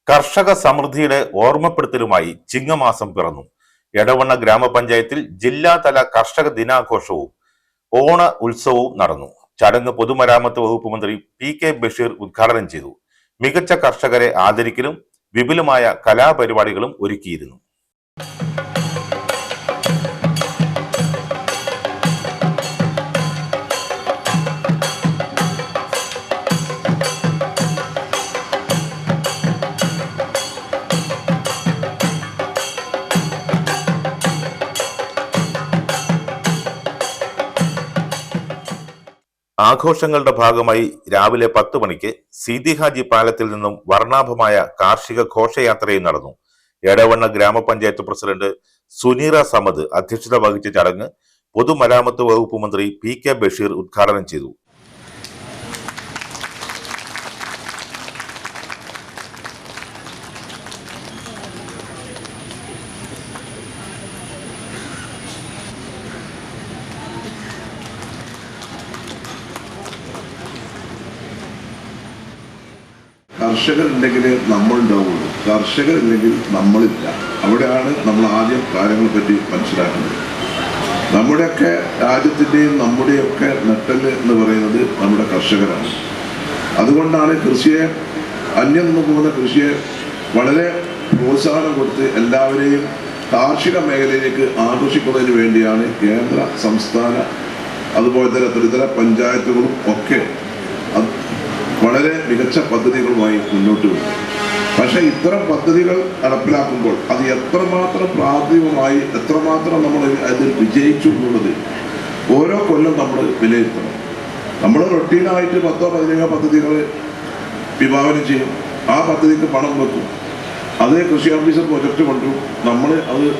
കർഷക സമൃദ്ധിയുടെ ഓർമ്മപ്പെടുത്തലുമായി ചിങ്ങമാസം പിറന്നു. എടവണ്ണ ഗ്രാമപഞ്ചായത്തിൽ ജില്ലാതല കർഷക ദിനാഘോഷവും ഓണ ഉത്സവവും നടന്നു. ചടങ്ങ് പൊതുമരാമത്ത് വകുപ്പ് മന്ത്രി പി.കെ. ബഷീർ ഉദ്ഘാടനം ചെയ്തു. മികച്ച കർഷകരെ ആദരിക്കലും വിപുലമായ കലാപരിപാടികളും ഒരുക്കിയിരുന്നു. ആഘോഷങ്ങളുടെ ഭാഗമായി രാവിലെ 10 മണിക്ക് സീതി ഹാജി പാലത്തിൽ നിന്നും വർണ്ണാഭമായ കാർഷിക ഘോഷയാത്രയും നടന്നു. എടവണ്ണ ഗ്രാമപഞ്ചായത്ത് പ്രസിഡന്റ് സുനീറ സമദ് അധ്യക്ഷത വഹിച്ച ചടങ്ങ് പൊതുമരാമത്ത് വകുപ്പ് മന്ത്രി പി.കെ. ബഷീർ ഉദ്ഘാടനം ചെയ്തു. കർഷകരുണ്ടെങ്കിൽ നമ്മളുണ്ടാവുള്ളൂ, കർഷകരില്ലെങ്കിൽ നമ്മളില്ല. അവിടെയാണ് നമ്മൾ ആദ്യം കാര്യങ്ങളെ പറ്റി മനസ്സിലാക്കുന്നത്. നമ്മുടെയൊക്കെ രാജ്യത്തിൻ്റെയും നമ്മുടെയൊക്കെ നട്ടെല്ല് എന്ന് പറയുന്നത് നമ്മുടെ കർഷകരാണ്. അതുകൊണ്ടാണ് കൃഷിയെ, അന്യം നിന്ന് പോകുന്ന കൃഷിയെ വളരെ പ്രോത്സാഹനം കൊടുത്ത് എല്ലാവരെയും കാർഷിക മേഖലയിലേക്ക് ആകർഷിക്കുന്നതിന് വേണ്ടിയാണ് കേന്ദ്ര, സംസ്ഥാന, അതുപോലെ തന്നെ ത്രിതല പഞ്ചായത്തുകളും ഒക്കെ വളരെ മികച്ച പദ്ധതികളുമായി മുന്നോട്ട് വരും. പക്ഷേ ഇത്തരം പദ്ധതികൾ നടപ്പിലാക്കുമ്പോൾ അത് എത്രമാത്രം പ്രാഥമികമായി എത്രമാത്രം നമ്മൾ അതിൽ വിജയിച്ചു എന്നുള്ളത് ഓരോ കൊല്ലം നമ്മൾ വിലയിരുത്തണം. നമ്മൾ റൊട്ടീനായിട്ട് 10-15 പദ്ധതികൾ വിഭാവനം ചെയ്യും, ആ പദ്ധതിക്ക് പണം വെക്കും, അത് കൃഷി ഓഫീസർ പ്രൊജക്ട് കൊണ്ടുവരും, നമ്മൾ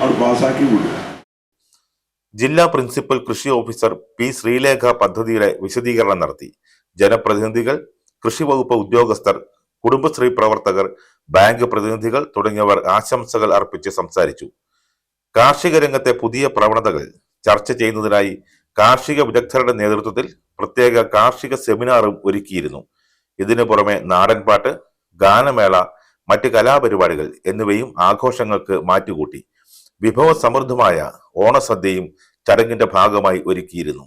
അത് പാസ്സാക്കി വിടും. ജില്ലാ പ്രിൻസിപ്പൽ കൃഷി ഓഫീസർ പി. ശ്രീലേഖ പദ്ധതിയുടെ വിശദീകരണം നടത്തി. ജനപ്രതിനിധികൾ, കൃഷി വകുപ്പ് ഉദ്യോഗസ്ഥർ, കുടുംബശ്രീ പ്രവർത്തകർ, ബാങ്ക് പ്രതിനിധികൾ തുടങ്ങിയവർ ആശംസകൾ അർപ്പിച്ച് സംസാരിച്ചു. കാർഷിക രംഗത്തെ പുതിയ പ്രവണതകൾ ചർച്ച ചെയ്യുന്നതിനായി കാർഷിക വിദഗ്ധരുടെ നേതൃത്വത്തിൽ പ്രത്യേക കാർഷിക സെമിനാറും ഒരുക്കിയിരുന്നു. ഇതിനു പുറമെ നാടൻപാട്ട്, ഗാനമേള, മറ്റ് കലാപരിപാടികൾ എന്നിവയും ആഘോഷങ്ങൾക്ക് മാറ്റുകൂട്ടി. വിഭവസമൃദ്ധമായ ഓണസദ്യയും ചടങ്ങിന്റെ ഭാഗമായി ഒരുക്കിയിരുന്നു.